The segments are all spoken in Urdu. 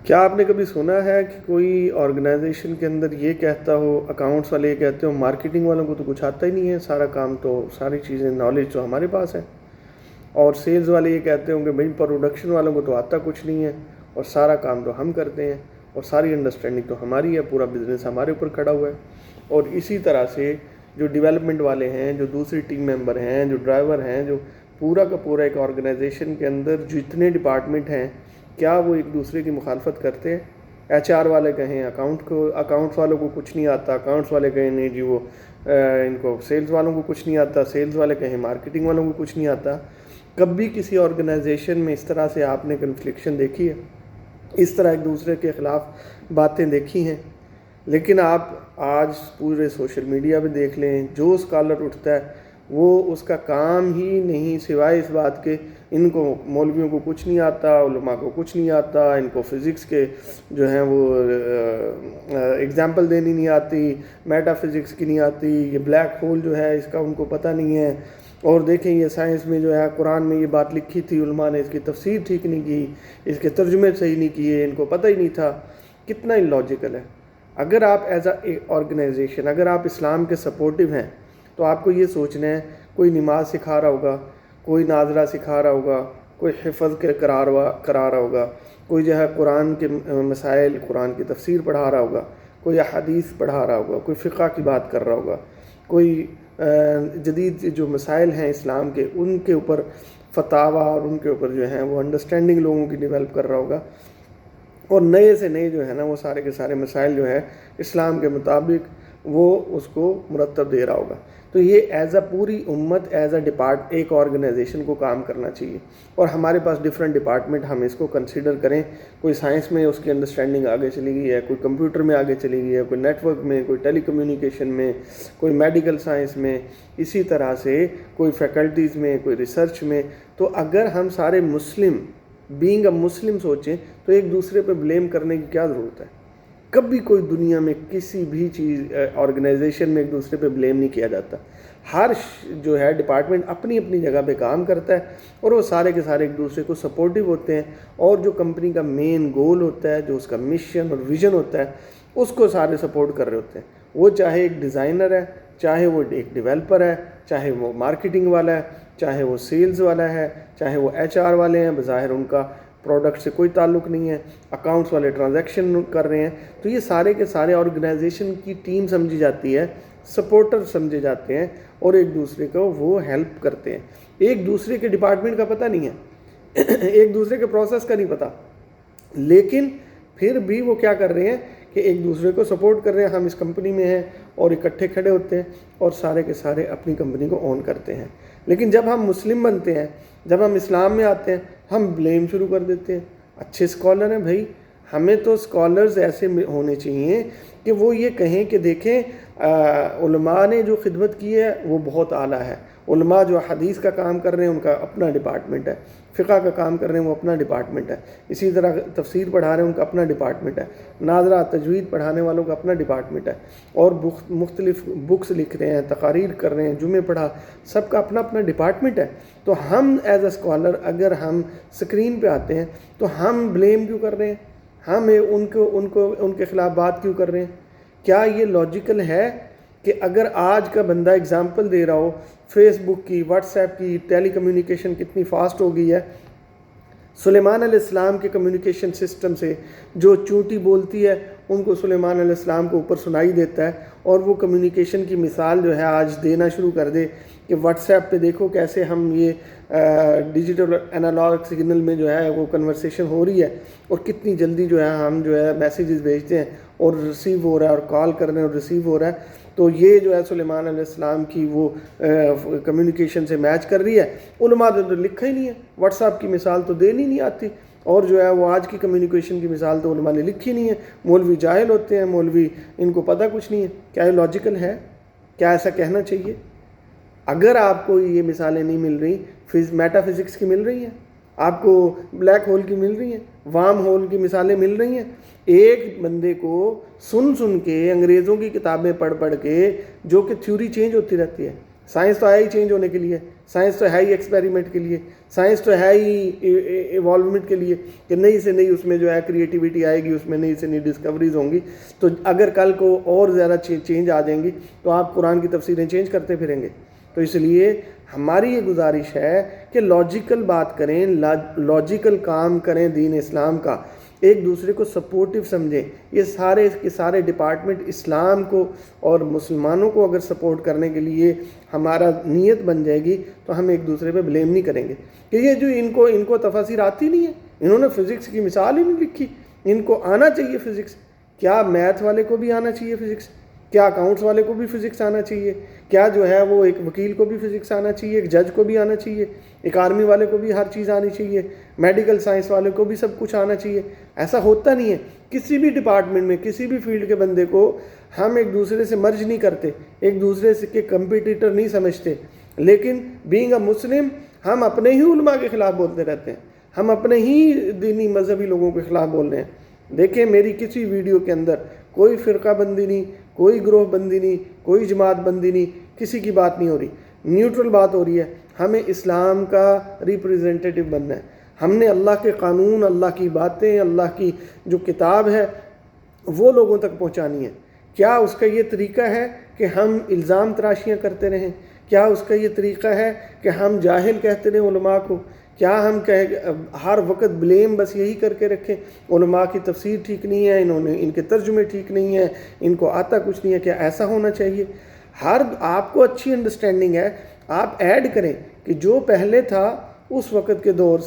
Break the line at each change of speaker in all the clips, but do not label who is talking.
کیا آپ نے کبھی سنا ہے کہ کوئی آرگنائزیشن کے اندر یہ کہتا ہو، اکاؤنٹس والے یہ کہتے ہو مارکیٹنگ والوں کو تو کچھ آتا ہی نہیں ہے، سارا کام تو ساری چیزیں نالج تو ہمارے پاس ہے، اور سیلز والے یہ کہتے ہوں کہ بھائی پروڈکشن والوں کو تو آتا کچھ نہیں ہے اور سارا کام تو ہم کرتے ہیں اور ساری انڈرسٹینڈنگ تو ہماری ہے، پورا بزنس ہمارے اوپر کھڑا ہوا ہے. اور اسی طرح سے جو ڈیولپمنٹ والے ہیں، جو دوسری ٹیم ممبر ہیں، جو ڈرائیور ہیں، جو پورا کا پورا ایک آرگنائزیشن کے اندر جتنے ڈپارٹمنٹ ہیں، کیا وہ ایک دوسرے کی مخالفت کرتے ہیں؟ ایچ آر والے کہیں اکاؤنٹس والوں کو کچھ نہیں آتا، اکاؤنٹس والے کہیں نہیں جی وہ ان کو سیلز والوں کو کچھ نہیں آتا، سیلز والے کہیں مارکیٹنگ والوں کو کچھ نہیں آتا. کبھی کسی آرگنائزیشن میں اس طرح سے آپ نے کنفلکشن دیکھی ہے؟ اس طرح ایک دوسرے کے خلاف باتیں دیکھی ہیں؟ لیکن آپ آج پورے سوشل میڈیا پہ دیکھ لیں، جو اسکالر اٹھتا ہے وہ اس کا کام ہی نہیں سوائے اس بات کے ان کو مولویوں کو کچھ نہیں آتا، علماء کو کچھ نہیں آتا، ان کو فزکس کے جو ہیں وہ اگزامپل دینی نہیں آتی، میٹا فزکس کی نہیں آتی، یہ بلیک ہول جو ہے اس کا ان کو پتہ نہیں ہے. اور دیکھیں یہ سائنس میں جو ہے قرآن میں یہ بات لکھی تھی، علماء نے اس کی تفسیر ٹھیک نہیں کی، اس کے ترجمے صحیح نہیں کیے، ان کو پتہ ہی نہیں تھا. کتنا اللاجیکل ہے. اگر آپ ایز اے آرگنائزیشن، اگر آپ اسلام کے سپورٹیو ہیں تو آپ کو یہ سوچنا ہے کوئی نماز سکھا رہا ہوگا، کوئی ناظرہ سکھا رہا ہوگا، کوئی حفظ کے کرا رہا ہوگا، کوئی جو ہے قرآن کے مسائل، قرآن کی تفسیر پڑھا رہا ہوگا، کوئی احادیث پڑھا رہا ہوگا، کوئی فقہ کی بات کر رہا ہوگا، کوئی جدید جو مسائل ہیں اسلام کے ان کے اوپر فتاویٰ اور ان کے اوپر جو ہیں وہ انڈرسٹینڈنگ لوگوں کی ڈیولپ کر رہا ہوگا، اور نئے سے نئے جو ہے نا وہ سارے کے سارے مسائل جو ہے اسلام کے مطابق وہ اس کو مرتب دے رہا ہوگا. تو یہ ایز اے پوری امت، ایز اے ایک آرگنائزیشن کو کام کرنا چاہیے. اور ہمارے پاس ڈفرینٹ ڈپارٹمنٹ، ہم اس کو کنسیڈر کریں. کوئی سائنس میں اس کی انڈرسٹینڈنگ آگے چلی گئی ہے، کوئی کمپیوٹر میں آگے چلی گئی ہے، کوئی نیٹ ورک میں، کوئی ٹیلی کمیونیکیشن میں، کوئی میڈیکل سائنس میں، اسی طرح سے کوئی فیکلٹیز میں، کوئی ریسرچ میں. تو اگر ہم سارے مسلم بینگ اے مسلم سوچیں تو ایک دوسرے پہ بلیم کرنے کی کیا ضرورت ہے؟ کبھی کوئی دنیا میں کسی بھی چیز آرگنائزیشن میں ایک دوسرے پہ بلیم نہیں کیا جاتا. ہر جو ہے ڈپارٹمنٹ اپنی اپنی جگہ پہ کام کرتا ہے اور وہ سارے کے سارے ایک دوسرے کو سپورٹیو ہوتے ہیں، اور جو کمپنی کا مین گول ہوتا ہے، جو اس کا مشن اور ویژن ہوتا ہے، اس کو سارے سپورٹ کر رہے ہوتے ہیں. وہ چاہے ایک ڈیزائنر ہے، چاہے وہ ایک ڈیولپر ہے، چاہے وہ مارکیٹنگ والا ہے، چاہے وہ سیلز والا ہے، چاہے وہ ایچ آر والے ہیں، بظاہر ان کا پروڈکٹ سے کوئی تعلق نہیں ہے، اکاؤنٹس والے ٹرانزیکشن کر رہے ہیں. تو یہ سارے کے سارے آرگنائزیشن کی ٹیم سمجھی جاتی ہے، سپورٹر سمجھے جاتے ہیں، اور ایک دوسرے کو وہ ہیلپ کرتے ہیں. ایک دوسرے کے ڈپارٹمنٹ کا پتہ نہیں ہے، ایک دوسرے کے پروسیس کا نہیں پتہ، لیکن پھر بھی وہ کیا کر رہے ہیں کہ ایک دوسرے کو سپورٹ کر رہے ہیں. ہم اس کمپنی میں ہیں اور اکٹھے کھڑے ہوتے ہیں اور سارے کے سارے اپنی کمپنی کو اون کرتے ہیں. لیکن جب ہم مسلم بنتے ہیں، جب ہم اسلام میں آتے ہیں، ہم بلیم شروع کر دیتے ہیں. اچھے اسکالر ہیں بھائی، ہمیں تو اسکالرز ایسے ہونے چاہیے کہ وہ یہ کہیں کہ دیکھیں علماء نے جو خدمت کی ہے وہ بہت اعلیٰ ہے. علماء جو حدیث کا کام کر رہے ہیں ان کا اپنا ڈپارٹمنٹ ہے، فقہ کا کام کر رہے ہیں وہ اپنا ڈپارٹمنٹ ہے، اسی طرح تفسیر پڑھا رہے ہیں ان کا اپنا ڈپارٹمنٹ ہے، ناظرہ تجوید پڑھانے والوں کا اپنا ڈپارٹمنٹ ہے، اور مختلف بکس لکھ رہے ہیں، تقاریر کر رہے ہیں، جمعے پڑھا، سب کا اپنا اپنا ڈپارٹمنٹ ہے. تو ہم ایز اے اسکالر اگر ہم اسکرین پہ آتے ہیں تو ہم بلیم کیوں کر رہے ہیں؟ ہم ان کے خلاف بات کیوں کر رہے ہیں؟ کیا یہ لاجیکل ہے کہ اگر آج کا بندہ اگزامپل دے رہا ہو فیس بک کی، واٹس ایپ کی، ٹیلی کمیونیکیشن کتنی فاسٹ ہو گئی ہے، سلیمان علیہ السلام کے کمیونیکیشن سسٹم سے جو چونٹی بولتی ہے ان کو سلیمان علیہ السلام کو اوپر سنائی دیتا ہے، اور وہ کمیونیکیشن کی مثال جو ہے آج دینا شروع کر دے کہ واٹس ایپ پہ دیکھو کیسے ہم یہ ڈیجیٹل انالاگ سگنل میں جو ہے وہ کنورسیشن ہو رہی ہے، اور کتنی جلدی جو ہے ہم جو ہے میسیجز بھیجتے ہیں اور ریسیو ہو رہا ہے، اور کال کر رہے ہیں اور ریسیو ہو رہا ہے. تو یہ جو ہے سلیمان علیہ السلام کی وہ کمیونیکیشن سے میچ کر رہی ہے. علماء نے تو لکھا ہی نہیں ہے، واٹس ایپ کی مثال تو دینی نہیں آتی، اور جو ہے وہ آج کی کمیونیکیشن کی مثال تو علماء نے لکھی نہیں ہے. مولوی جاہل ہوتے ہیں، مولوی ان کو پتہ کچھ نہیں ہے. کیا یہ لاجیکل ہے؟ کیا ایسا کہنا چاہیے؟ اگر آپ کو یہ مثالیں نہیں مل رہی، میٹا فزکس کی مل رہی ہیں، آپ کو بلیک ہول کی مل رہی ہیں، وارم ہول کی مثالیں مل رہی ہیں. ایک بندے کو سن کے انگریزوں کی کتابیں پڑھ کے، جو کہ تھیوری چینج ہوتی رہتی ہے. سائنس تو ہے ہی چینج ہونے کے لیے، سائنس تو ہے ہی ایکسپیریمنٹ کے لیے. سائنس تو ہے ہی ایوالومنٹ کے لیے کہ نئی سے نئی اس میں جو ہے کریٹیوٹی آئے گی، اس میں نئی سے نئی ڈسکوریز ہوں گی. تو اگر کل کو اور زیادہ چینج آ جائیں گی تو آپ قرآن کی تفسیریں چینج کرتے پھریں گے. تو اس لیے ہماری یہ گزارش ہے کہ لاجیکل بات کریں، لاجیکل کام کریں دین اسلام کا، ایک دوسرے کو سپورٹیو سمجھیں. یہ سارے کے سارے ڈپارٹمنٹ اسلام کو اور مسلمانوں کو اگر سپورٹ کرنے کے لیے ہمارا نیت بن جائے گی تو ہم ایک دوسرے پہ بلیم نہیں کریں گے کہ یہ جو ان کو تفاسیر آتی نہیں ہے، انہوں نے فزکس کی مثال ہی نہیں لکھی. ان کو آنا چاہیے فزکس. کیا میتھ والے کو بھی آنا چاہیے فزکس؟ کیا اکاؤنٹس والے کو بھی فزکس آنا چاہیے؟ کیا جو ہے وہ ایک وکیل کو بھی فزکس آنا چاہیے، ایک جج کو بھی آنا چاہیے، ایک آرمی والے کو بھی ہر چیز آنی چاہیے، میڈیکل سائنس والے کو بھی سب کچھ آنا چاہیے؟ ایسا ہوتا نہیں ہے. کسی بھی ڈپارٹمنٹ میں کسی بھی فیلڈ کے بندے کو ہم ایک دوسرے سے مرج نہیں کرتے، ایک دوسرے سے کے کمپیٹیٹر نہیں سمجھتے. لیکن بینگ اے مسلم ہم اپنے ہی علماء کے خلاف بولتے رہتے ہیں، ہم اپنے ہی دینی مذہبی لوگوں کے خلاف بول رہے ہیں. دیکھیں میری کسی ویڈیو کے اندر کوئی فرقہ بندی نہیں، کوئی گروہ بندی نہیں، کوئی جماعت بندی نہیں، کسی کی بات نہیں ہو رہی، نیوٹرل بات ہو رہی ہے. ہمیں اسلام کا ریپریزنٹیٹیو بننا ہے. ہم نے اللہ کے قانون، اللہ کی باتیں، اللہ کی جو کتاب ہے وہ لوگوں تک پہنچانی ہے. کیا اس کا یہ طریقہ ہے کہ ہم الزام تراشیاں کرتے رہیں؟ کیا اس کا یہ طریقہ ہے کہ ہم جاہل کہتے رہیں علماء کو؟ کیا ہم ہر وقت بلیم بس یہی کر کے رکھیں علماء کی تفسیر ٹھیک نہیں ہے، ان کے ترجمے ٹھیک نہیں ہیں، ان کو آتا کچھ نہیں ہے؟ کیا ایسا ہونا چاہیے؟ آپ کو اچھی انڈرسٹینڈنگ ہے، آپ ایڈ کریں کہ جو پہلے تھا اس وقت کے دور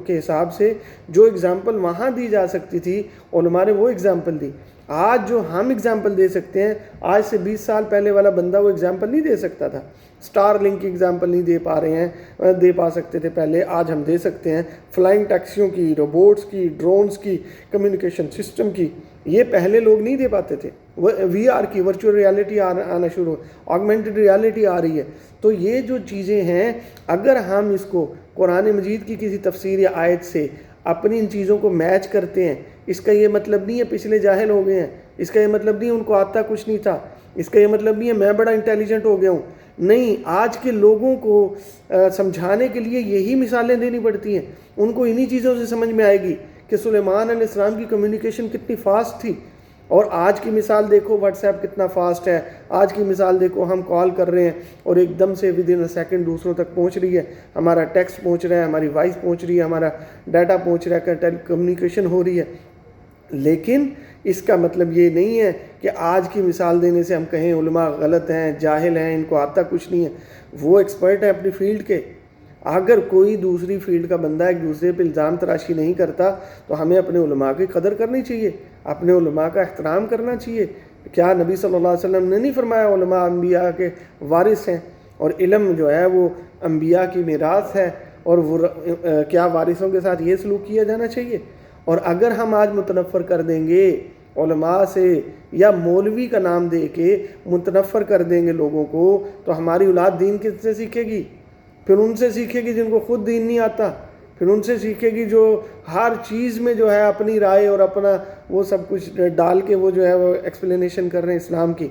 کے حساب سے جو اگزامپل وہاں دی جا سکتی تھی علماء نے وہ اگزامپل دی. آج جو ہم اگزامپل دے سکتے ہیں آج سے 20 سال پہلے والا بندہ وہ اگزامپل نہیں دے سکتا تھا. سٹار لنک کی اگزامپل نہیں دے پا سکتے تھے پہلے، آج ہم دے سکتے ہیں. فلائنگ ٹیکسیوں کی، روبوٹس کی، ڈرونز کی، کمیونیکیشن سسٹم کی، یہ پہلے لوگ نہیں دے پاتے تھے. وی آر کی، ورچوئل ریالٹی آنا شروع، آگمنٹڈ ریالٹی آ رہی ہے. تو یہ جو چیزیں ہیں اگر ہم اس کو قرآن مجید کی کسی تفسیر یا آیت سے اپنی ان چیزوں کو میچ کرتے ہیں، اس کا یہ مطلب نہیں ہے پچھلے جاہل ہو گئے ہیں، اس کا یہ مطلب نہیں ہے ان کو آتا کچھ نہیں تھا، اس کا یہ مطلب نہیں ہے میں بڑا انٹیلیجنٹ ہو گیا ہوں. نہیں، آج کے لوگوں کو سمجھانے کے لیے یہی مثالیں دینی پڑتی ہیں. ان کو انہی چیزوں سے سمجھ میں آئے گی کہ سلیمان علیہ السلام کی کمیونیکیشن کتنی فاسٹ تھی. اور آج کی مثال دیکھو واٹس ایپ کتنا فاسٹ ہے. آج کی مثال دیکھو ہم کال کر رہے ہیں اور ایک دم سے ود ان اے سیکنڈ دوسروں تک پہنچ رہی ہے، ہمارا ٹیکسٹ پہنچ رہا ہے، ہماری وائس پہنچ رہی ہے، ہمارا ڈیٹا پہنچ رہا ہے، ٹیلی کمیونیکیشن ہو رہی ہے. لیکن اس کا مطلب یہ نہیں ہے کہ آج کی مثال دینے سے ہم کہیں علماء غلط ہیں، جاہل ہیں، ان کو آتا کچھ نہیں ہے. وہ ایکسپرٹ ہیں اپنی فیلڈ کے. اگر کوئی دوسری فیلڈ کا بندہ ایک دوسرے پہ الزام تراشی نہیں کرتا تو ہمیں اپنے علماء کی قدر کرنی چاہیے، اپنے علماء کا احترام کرنا چاہیے. کیا نبی صلی اللہ علیہ وسلم نے نہیں فرمایا علماء انبیاء کے وارث ہیں اور علم جو ہے وہ انبیاء کی میراث ہے؟ اور وہ کیا وارثوں کے ساتھ یہ سلوک کیا جانا چاہیے؟ اور اگر ہم آج متنفر کر دیں گے علماء سے یا مولوی کا نام دے کے متنفر کر دیں گے لوگوں کو تو ہماری اولاد دین کس سے سیکھے گی؟ پھر ان سے سیکھے گی جن کو خود دین نہیں آتا، پھر ان سے سیکھے گی جو ہر چیز میں جو ہے اپنی رائے اور اپنا وہ سب کچھ ڈال کے وہ جو ہے وہ ایکسپلینیشن کر رہے ہیں اسلام کی.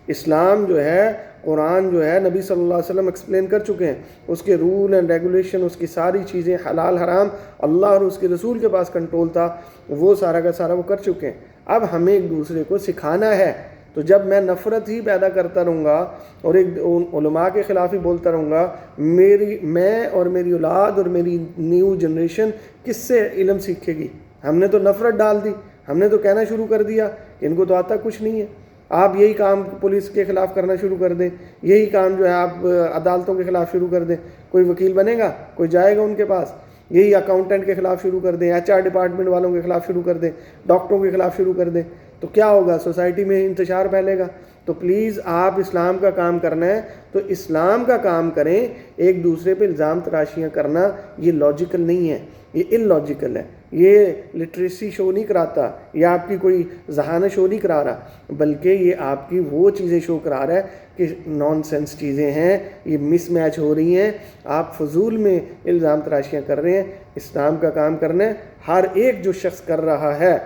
اسلام جو ہے، قرآن جو ہے نبی صلی اللہ علیہ وسلم ایکسپلین کر چکے ہیں. اس کے رول اینڈ ریگولیشن، اس کی ساری چیزیں حلال حرام اللہ اور اس کے رسول کے پاس کنٹرول تھا، وہ سارا کا سارا وہ کر چکے ہیں. اب ہمیں ایک دوسرے کو سکھانا ہے. تو جب میں نفرت ہی پیدا کرتا رہوں گا اور ایک علماء کے خلاف ہی بولتا رہوں گا، میں اور میری اولاد اور میری نیو جنریشن کس سے علم سیکھے گی؟ ہم نے تو نفرت ڈال دی، ہم نے تو کہنا شروع کر دیا کہ ان کو تو آتا کچھ نہیں ہے. آپ یہی کام پولیس کے خلاف کرنا شروع کر دیں، یہی کام جو ہے آپ عدالتوں کے خلاف شروع کر دیں. کوئی وکیل بنے گا؟ کوئی جائے گا ان کے پاس؟ یہی اکاؤنٹنٹ کے خلاف شروع کر دیں، HR ڈپارٹمنٹ والوں کے خلاف شروع کر دیں، ڈاکٹروں کے خلاف شروع کر دیں، تو کیا ہوگا؟ سوسائٹی میں انتشار پھیلے گا. تو پلیز آپ اسلام کا کام کرنا ہے تو اسلام کا کام کریں. ایک دوسرے پہ الزام تراشیاں کرنا یہ لاجیکل نہیں ہے، یہ ان لاجیکل ہے. یہ لٹریسی شو نہیں کراتا، یہ آپ کی کوئی ذہانت شو نہیں کرا رہا، بلکہ یہ آپ کی وہ چیزیں شو کرا رہا ہے کہ نان سینس چیزیں ہیں، یہ مس میچ ہو رہی ہیں، آپ فضول میں الزام تراشیاں کر رہے ہیں. اسلام کا کام کرنا ہے. ہر ایک جو شخص کر رہا ہے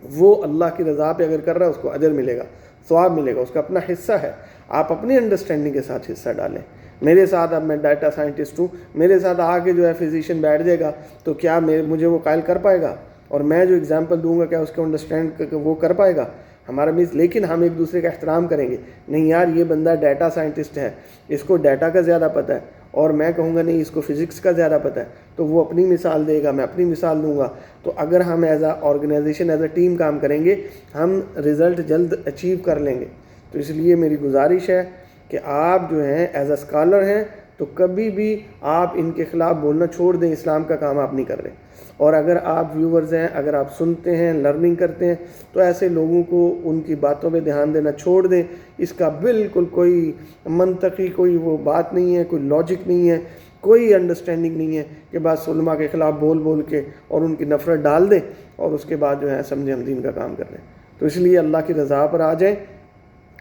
وہ اللہ کی رضا پہ اگر کر رہا ہے اس کو اجر ملے گا، ثواب ملے گا، اس کا اپنا حصہ ہے. آپ اپنی انڈرسٹینڈنگ کے ساتھ حصہ ڈالیں. میرے ساتھ اب میں ڈیٹا سائنٹسٹ ہوں، میرے ساتھ آگے جو ہے فزیشین بیٹھ جائے گا تو کیا مجھے وہ قائل کر پائے گا؟ اور میں جو اگزامپل دوں گا کیا اس کو انڈرسٹینڈ وہ کر پائے گا؟ ہمارا مینس لیکن ہم ایک دوسرے کا احترام کریں گے، نہیں یار یہ بندہ ڈیٹا سائنٹسٹ ہے، اس کو ڈیٹا کا زیادہ پتہ ہے، اور میں کہوں گا نہیں اس کو فزکس کا زیادہ پتہ ہے، تو وہ اپنی مثال دے گا، میں اپنی مثال دوں گا، تو اگر ہم as a organization as a team کام کریں گے ہم رزلٹ جلد اچیو کر لیں گے۔ تو اس لیے میری گزارش ہے کہ آپ جو ہیں ایز اے اسکالر ہیں تو کبھی بھی آپ ان کے خلاف بولنا چھوڑ دیں، اسلام کا کام آپ نہیں کر رہے۔ اور اگر آپ ویورز ہیں، اگر آپ سنتے ہیں، لرننگ کرتے ہیں، تو ایسے لوگوں کو ان کی باتوں پہ دھیان دینا چھوڑ دیں۔ اس کا بالکل کوئی منطقی کوئی وہ بات نہیں ہے، کوئی لاجک نہیں ہے، کوئی انڈرسٹینڈنگ نہیں ہے کہ بس علماء کے خلاف بول بول کے اور ان کی نفرت ڈال دیں اور اس کے بعد جو ہے سمجھیں ہم دین کا کام کر رہے ہیں۔ تو اس لیے اللہ کی رضا پر آ جائیں،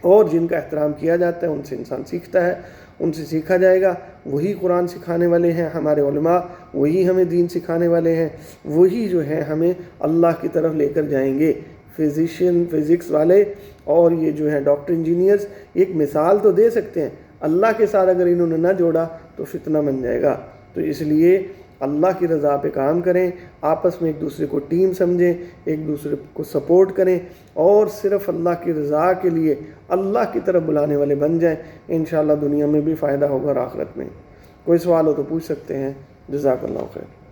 اور جن کا احترام کیا جاتا ہے ان سے انسان سیکھتا ہے، ان سے سیکھا جائے گا۔ وہی قرآن سکھانے والے ہیں ہمارے علماء، وہی ہمیں دین سکھانے والے ہیں، وہی جو ہے ہمیں اللہ کی طرف لے کر جائیں گے۔ فزیشین، فزکس والے اور یہ جو ہیں ڈاکٹر انجینئرز ایک مثال تو دے سکتے ہیں، اللہ کے ساتھ اگر انہوں نے نہ جوڑا تو فتنہ بن جائے گا۔ تو اس لیے اللہ کی رضا پہ کام کریں، آپس میں ایک دوسرے کو ٹیم سمجھیں، ایک دوسرے کو سپورٹ کریں، اور صرف اللہ کی رضا کے لیے اللہ کی طرف بلانے والے بن جائیں۔ انشاءاللہ دنیا میں بھی فائدہ ہوگا اور آخرت میں۔ کوئی سوال ہو تو پوچھ سکتے ہیں۔ جزاک اللہ خیر۔